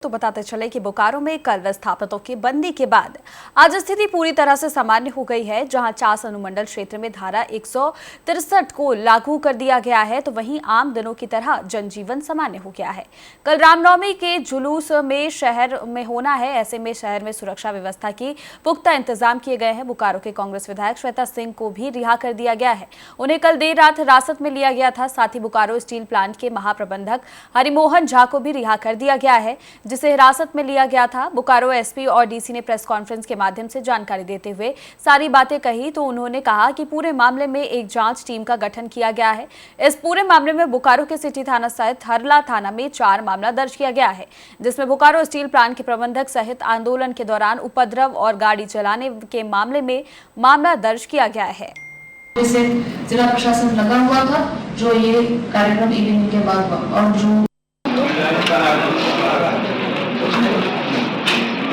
तो बताते चले कि बोकारो में कल विस्थापितों की बंदी के बाद आज स्थिति पूरी तरह से सामान्य हो गई है। जहां चास अनुमंडल क्षेत्र में धारा 163 को लागू कर दिया गया है, तो वहीं आम दिनों की तरह जनजीवन सामान्य हो गया है। कल रामनवमी के जुलूस में शहर में होना है, ऐसे में शहर में सुरक्षा व्यवस्था की पुख्ता इंतजाम किए गए हैं। बोकारो के कांग्रेस विधायक श्वेता सिंह को भी रिहा कर दिया गया है। उन्हें कल देर रात हिरासत में लिया गया था। साथ ही बोकारो स्टील प्लांट के महाप्रबंधक हरिमोहन झा को भी रिहा कर दिया गया है, जिसे हिरासत में लिया गया था। बोकारो एसपी और डीसी ने प्रेस कॉन्फ्रेंस के माध्यम से जानकारी देते हुए सारी बातें कही। तो उन्होंने कहा कि पूरे मामले में एक जांच टीम का गठन किया गया है। इस पूरे मामले में बोकारो के सिटी थाना सहित हरला थाना में 4 मामला दर्ज किया गया है, जिसमें बोकारो स्टील प्लांट के प्रबंधक सहित आंदोलन के दौरान उपद्रव और गाड़ी चलाने के मामले में मामला दर्ज किया गया है। जिला प्रशासन लगा हुआ था जो ये कार्यक्रम इवेंट के बाद और जो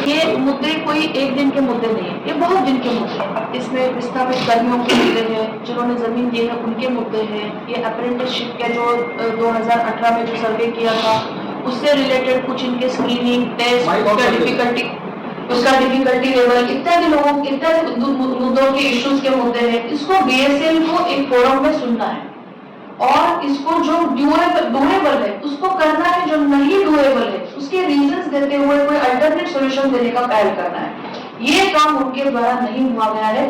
ये मुद्दे कोई एक दिन के मुद्दे नहीं है, ये बहुत दिन के मुद्दे हैं। इसमें विस्थापित कर्मियों के मुद्दे हैं, जिन्होंने जमीन ली है उनके मुद्दे हैं। ये अप्रेंटिसशिप के जो 2018 में जो सर्वे किया था उससे रिलेटेड कुछ इनके स्क्रीनिंग टेस्ट उसका डिफिकल्टी लेवल इत्यादि मुद्दों के इश्यूज के मुद्दे हैं। इसको बीएसएल को एक फोरम में सुनना है और इसको जो डूएबल है उसको करना है, जो नहीं डूएबल है उसके रीजंस देते हुए कोई अल्टरनेट सॉल्यूशन देने का पहल करना है। ये काम उनके द्वारा नहीं हुआ गया है।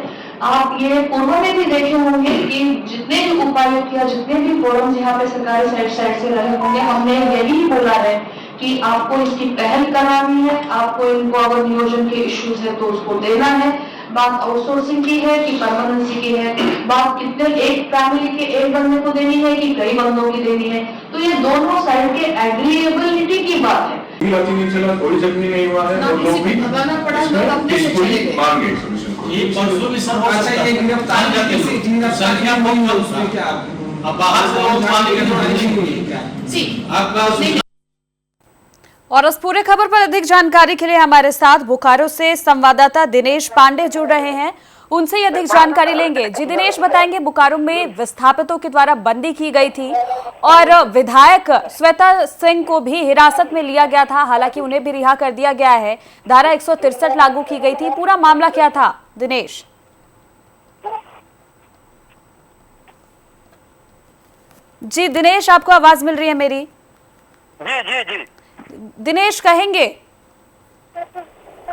आप ये पूर्व में भी देखे होंगे कि जितने भी उपायुक्त या जितने भी फोरम यहाँ पे सरकारी साइड से रहे होंगे, हमने यही बोला है कि आपको इसकी पहल करानी है। आपको इनको अगर नियोजन के इश्यूज है तो उसको देना है। बात आउटसोर्सिंग की है कि परमानेंसी की है, बात कितने एक फैमिली के एक बंदे को देनी है कि कई बंदों की देनी है, तो ये दोनों साइड के एग्रीएबिलिटी की बात है। कोई जख्मी नहीं हुआ है और लोग भी भगाना पड़ा, लोग अपने से चले गए। मान गए सॉल्यूशन। ये परसों भी सर हो सकता है, गिरफ्तार करके संख्या बहुत है उसमें क्या अब बाहर से लोग मान लेंगे जी आपका। और उस पूरे खबर पर अधिक जानकारी के लिए हमारे साथ बोकारो से संवाददाता दिनेश पांडे जुड़ रहे हैं, उनसे ही अधिक जानकारी लेंगे। जी दिनेश, बताएंगे बोकारो में विस्थापितों के द्वारा बंदी की गई थी और विधायक श्वेता सिंह को भी हिरासत में लिया गया था, हालांकि उन्हें भी रिहा कर दिया गया है। धारा 163 लागू की गई थी, पूरा मामला क्या था दिनेश? जी दिनेश, आपको आवाज मिल रही है मेरी? जी जी जी दिनेश कहेंगे।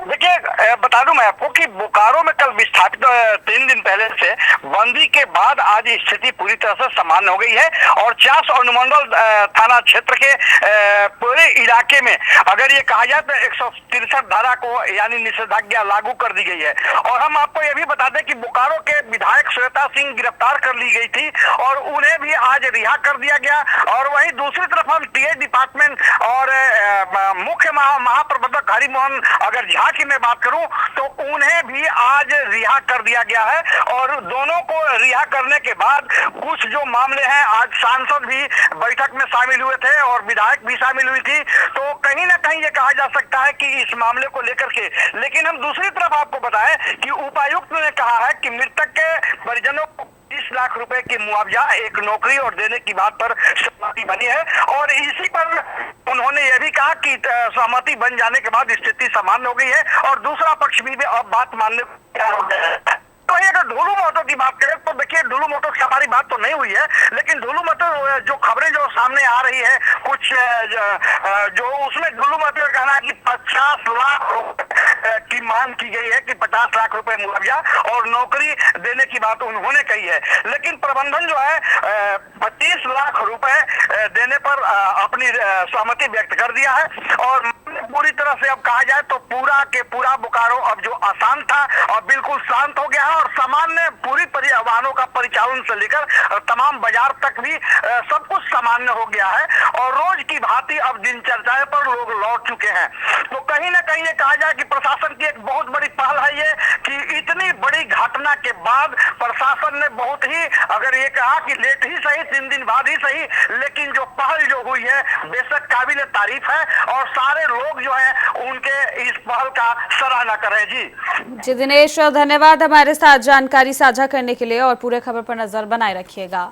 देखिए, बता दूं मैं आपको कि बोकारो में कल विस्थापित 3 दिन पहले से बंदी के बाद आज स्थिति पूरी तरह से सामान्य हो गई है और चास अनुमंडल थाना क्षेत्र के पूरे इलाके में अगर ये कहा जाए तो 163 धारा को यानी निषेधाज्ञा लागू कर दी गई है। और हम आपको ये भी बता दें कि बोकारो के विधायक श्वेता सिंह गिरफ्तार कर ली गई थी और उन्हें भी आज रिहा कर दिया गया। और वहीं दूसरी तरफ हम टीए डिपार्टमेंट और मुख्य महाप्रबंधक हरिमोहन अगर झा की मैं बात करूं तो उन्हें भी आज रिहा कर दिया गया है। और दोनों को रिहा करने के बाद कुछ जो मामले हैं, आज सांसद भी बैठक में शामिल हुए थे और विधायक भी शामिल हुई थी, तो कहीं ना कहीं ये कहा जा सकता है कि इस मामले को लेकर के। लेकिन हम दूसरी तरफ आपको बताएं कि उपायुक्त ने कहा है कि मृतक के परिजनों को 30 लाख रुपए की मुआवजा, एक नौकरी और देने की बात पर सहमति बनी है। और इसी पर उन्होंने यह भी कहा कि सहमति बन जाने के बाद स्थिति सामान्य हो गई है और दूसरा पक्ष भी अब बात मानने को तैयार हो गया है। तो ये अगर ढोलू मोटो की बात करें तो देखिए, ढोलू मोटो से हमारी बात तो नहीं हुई है, लेकिन ढोलू मोटो जो खबरें जो सामने आ रही है कुछ जो उसमें ढोलू मोटो का कहना है कि 50 लाख की मांग की गई है कि 50 लाख रुपए मुआवजा और नौकरी देने की बात उन्होंने कही है। लेकिन प्रबंधन जो है 25 लाख रुपए देने पर अपनी सहमति व्यक्त कर दिया है। और पूरी तरह से अब कहा जाए तो पूरा के पूरा बोकारो अब जो अशांत था और बिल्कुल शांत हो गया है और सामान्य पूरी वाहनों का परिचालन से लेकर तमाम बाजार तक भी सब कुछ सामान्य हो गया है और रोज की भांति अब दिनचर्या पर लोग लौट चुके हैं। तो कहीं ना कहीं ये कहा जाए कि प्रशासन की एक बहुत बड़ी पहल है ये कि इतनी बड़ी घटना के बाद प्रशासन ने बहुत ही, अगर ये कहा कि लेट ही सही, 3 दिन बाद ही सही, लेकिन जो पहल जो हुई है बेशक काबिल तारीफ है और सारे लोग जो है उनके इस पहल का सराहना करें। जी दिनेश, धन्यवाद हमारे साथ जानकारी साझा करने के लिए और पूरे खबर पर नजर बनाए रखिएगा।